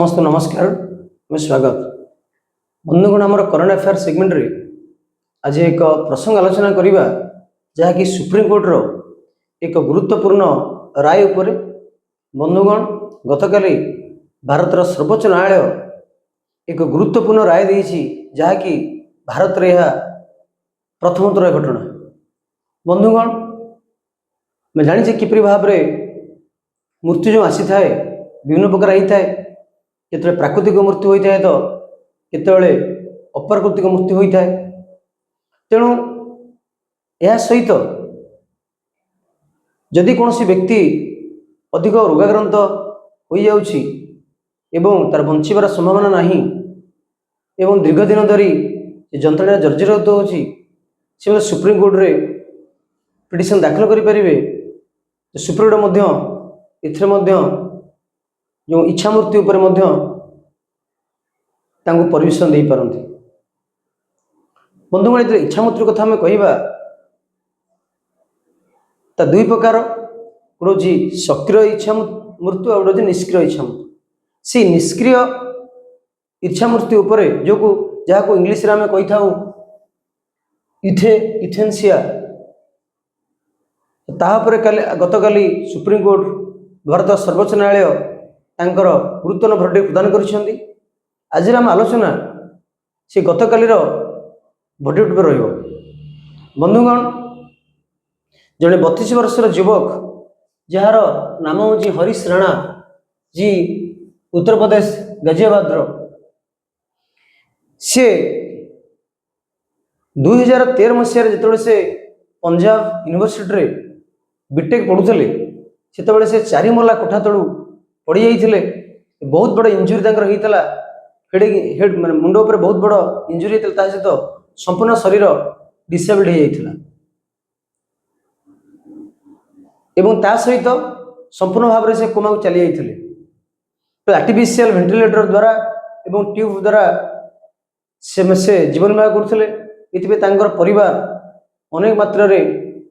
समस्त नमस्कार मैं स्वागत बंधुगण आम करेन्ट अफेयर सेगमेंट रे आज एक प्रसंग आलोचना करवा जहाँकि सुप्रीमकोर्टर एक गुरुत्वपूर्ण राय उपरे बंधुगण गतकाली भारतर सर्वोच्च न्यायालय एक गुरुत्वपूर्ण राय देछि जहाँकि भारत रे यह प्रथम थर घटना। बंधुगण मैं जानी किपरि भाव में मृत्यु जो आसी थाए विभिन्न प्रकार होता है केतरे प्राकृतिक मृत्यु होता है तो केतले अप्राकृतिक मृत्यु होता है। तेणु यह सहित जदि कौन व्यक्ति अधिक रोगाक्रांत हो जाउछि एवं तार बंचीबार संभावना नहीं एवं दीर्घ दिन धरी जंत्रणा जर्जरित होछि से सुप्रीमकोर्ट रे पिटिशन दाखल करें। सुप्रीमकोर्ट जो इच्छा मृत्यु पर परमिशन दे पारती। बंधुगण जो इच्छा मृत्यु कथा आम कहवा दुई प्रकार गोटे हूँ सक्रिय इच्छा मृत्यु और गोटे निष्क्रिय इच्छा मृत्यु। से निष्क्रिय इच्छा मृत्यु उपरे जो जहाँ को इंग्लिश रे आम कही था इथेनसिया गतकाली सुप्रीमकोर्ट भारत सर्वोच्च न्यायालय तांकर गुरुत्वपूर्ण भर्डिक्ट प्रदान करिसेंती। आज आम आलोचना से गतकालीर भर्डिक्ट पर रहिबो। बंधुगण जड़े 32 वर्षर युवक जार नाम हूँ हरीश राणा जी उत्तर प्रदेश गाजियाबाद से 2013 मसीह जो से पंजाब यूनिवर्सिटी बीटेक पढ़ुले से 4 महला कोठा तलू पड़ जाते। बहुत बड़ इंजुरी होता हेड माने मुंड उपर बहुत बड़ इंजुरी होता सहित संपूर्ण शरीर डिसेबल्ड हो एवं ता सहित संपूर्ण भाव में से कोमा को चली जाते। आर्टिफिशियल वेंटिलेटर द्वारा एवं ट्यूब द्वारा से जीवन निर्वाह करते। ये परिवार अनेक मात्रा रे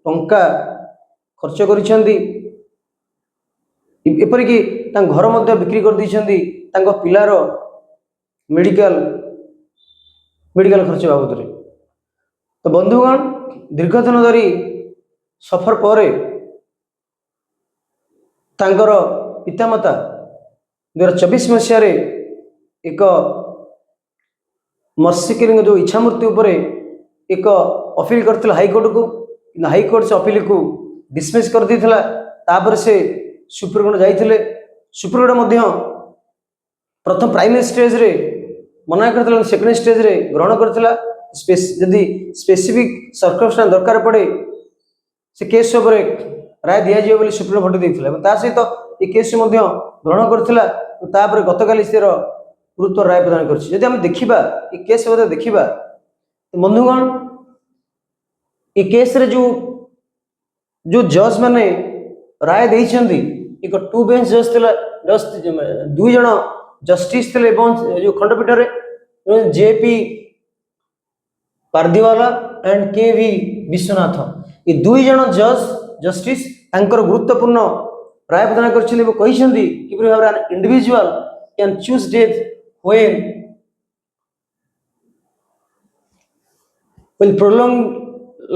टंका खर्च करिसेंती एपरिकी घर मध्य बिक्री कर दी पिलार मेडिकल खर्च बाबद रे। तो बंधुगण दीर्घ दिन धरी सफर पर पितामाता 2024 मसीह एक मर्सी किलिंग जो इच्छा मृत्यु पर एक अपील करते हाईकोर्ट को। हाईकोर्ट से अपील को डिसमिस कर देथिला। तापर से सुप्रीमकोर्ट जाइथिले। सुप्रीमकोर्ट प्रथम प्राइमरी स्टेज रे मना करथिला, सेकेंड स्टेज रे ग्रहण करथिला। यदि स्पेसिफिक सर्कमस्टेंस दरकार पड़े से केस उपर राय दिया जाए बोली सुप्रीम कोर्ट देथिला। ता सहित ए केस ग्रहण करथिला। तापर गतकाली से गुरुत्व राय प्रदान करछि। यदि हम देखिबा ए केस मध्ये देखिबा बंधुगण ए केस रे जो जज माने राय देइछंदी एक 2 बेंच जज थिला। दुई जण जस्टिस थिले जो खंडपीठ रे जेपी पारदीवाला एंड केवी विश्वनाथ ये दुई जण जज जस्टिस तांकर गुरुत्वपूर्ण राय प्रदान करछिले। वो कहिसेंदी कि भाव an individual can choose death when prolonged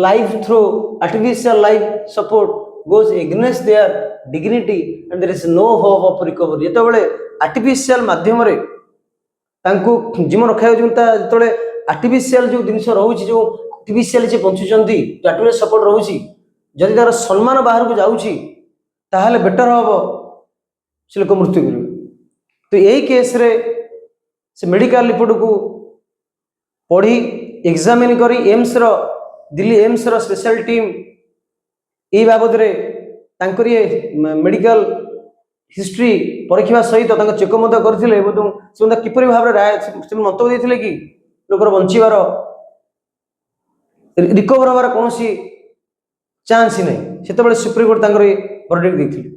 life through artificial life support goes against their dignity and there is no hope of recovery। जेतबेले आर्टिफिशियल माध्यम रे तांको जीवन रखा जेतबेले आर्टिफिशियल जो जिनिस रहउछि जो आर्टिफिशियल जे बंचुचंती आर्टिफिशियल सपोर्ट रहउछि जदि तार सम्मान बाहर को जाउछि ताहाले बेटर हबो से लोक मृत्यु करिवे। तो यही केस रे से मेडिकल रिपोर्ट को पढ़ी एग्जामिन करी एम्स रो दिल्ली एम्स रो स्पेशल टीम ए बाबद रे तांकर ये मेडिकल हिस्ट्री परीक्षा सहित तांकर चेक मत करथिले एवं से किपरि भाव राय मंतव्य देथिले कि लोकर बंचीबार रिकवर होबार कोनोसी चांस ही नहीं। सेतबेले सुप्रीम कोर्ट तांकर वर्डिक्ट देथिले।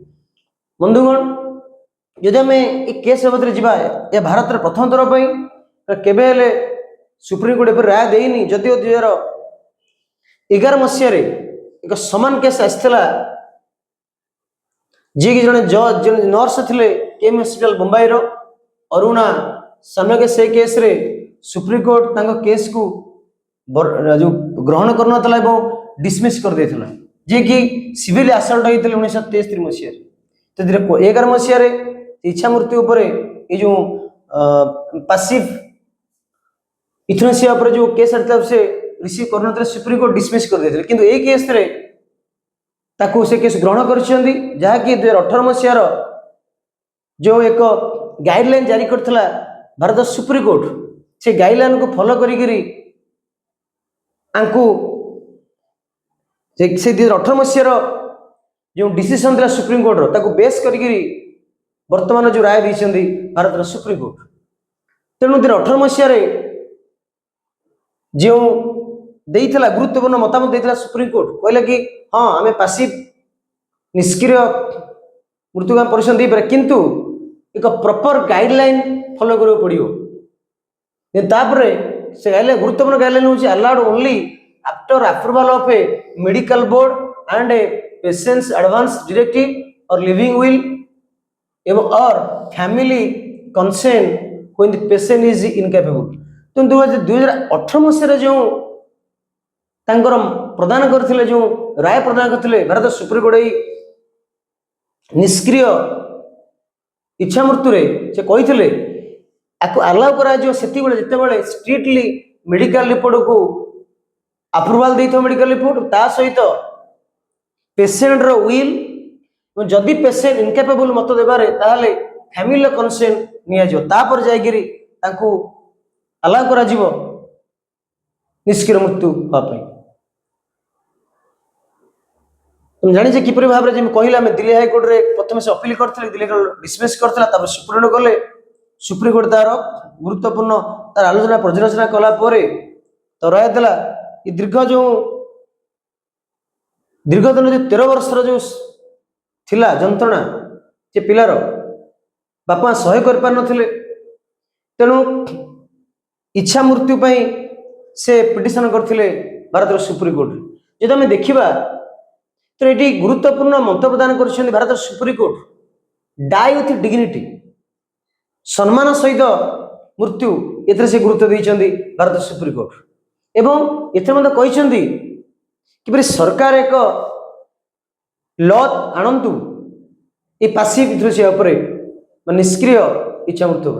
बंधुगण यदि आम ए केस बाबद रे जिबा ए भारत रे प्रथम थर पई केबे हेले सुप्रीम कोर्ट राय देनी। जदिओ 2011 मसीह एक समान केस आसला जी कि जड़े जज जड़े नर्स थे केम हॉस्पिटल मुंबई अरुणा साम्यक से केस रे सुप्रीम कोर्ट तांको केस को जो ग्रहण करना डिसमिस कर देथिला जे कि सिविल असल्ट होते 1963 मसीह तो 11 मसीह इच्छा मृत्यु उपर ये जो पासिव इथनेसिया पर जो केस से रिसीव करना सुप्रीम कोर्ट डिसमिस कर देथिले किंतु ए केस रे ताकू से केस ग्रहण करछंदी जहाँकि 2018 मसीहार जो एक गाइडलाइन जारी करथिला भारत सुप्रीम कोर्ट से गाइडलाइन को फॉलो करी आंकु से 2018 मसीहार जो डिसीजन था सुप्रीम कोर्ट ताकू बेस करी वर्तमान जो राय दी भारत सुप्रीम कोर्ट तेणु 2018 मसीह जो देइथिला गुरुत्वपूर्ण मतामत देइथिला सुप्रीम कोर्ट कहला कि हाँ आमे पासिव निष्क्रिय मृत्युकाम परिश्रम दे पारे किंतु एक प्रॉपर गाइडलाइन फॉलो करबो पड़ियो तापरे से गाइडलाइन गुरुत्वपूर्ण गाइडलाइन होची allowed only after approval of A medical board and A patients advance directive और लिविंग विल एवं और family consent when the patient is incapable तो 2018 मसीह जो तांकर प्रदान करथिले जो राय प्रदान करथिले भारत सुप्रीम कोर्ट निष्क्रिय इच्छा मृत्यु रे से कहिथिले आको अलाउ करा जो सेति बेले जते बेले स्ट्रिक्टली मेडिकल रिपोर्ट को अप्रूवल देइथो मेडिकल रिपोर्ट ता सहित पेशेंट रो विल जदि पेशेंट इनकैपेबल मत देबारे ताहले फैमिली कंसेंट निया जो तापर जायगिरी तांको अलाउ करा जीवो निष्क्रिय मृत्यु पापई तुम जानि जे किपरि भाबरे जे कहिला में दिल्ली हाई कोर्ट रे प्रथम से अपील करथिले दिल्ली कोर्ट डिसमिस करथिला तब सुप्रीम कोर्ट गले सुप्रीम कोर्ट तार गुरुत्वपूर्ण तार आलोचना पर्यालोचना कला परे तो राय देला ये दीर्घ दिन जो 13 वर्षर जो थिला जंत्रणा जे पिलार बापा सहाय कर पार नथिले तेणु इच्छा मृत्यु पई से पिटिशन करथिले भारत सुप्रीम कोर्ट जदि आम देखिबा तो ये गुरुत्वपूर्ण मंत्र प्रदान कर Bharat supreme court die with dignity सम्मान सहित मृत्यु एथरे से गुरुत्व देइछन्ती भारत सुप्रीम कोर्ट एवं एथरे कहते कि सरकार एक लॉ आणंतु ये पासिव इथनेसिया निष्क्रिय इच्छा मृत्यु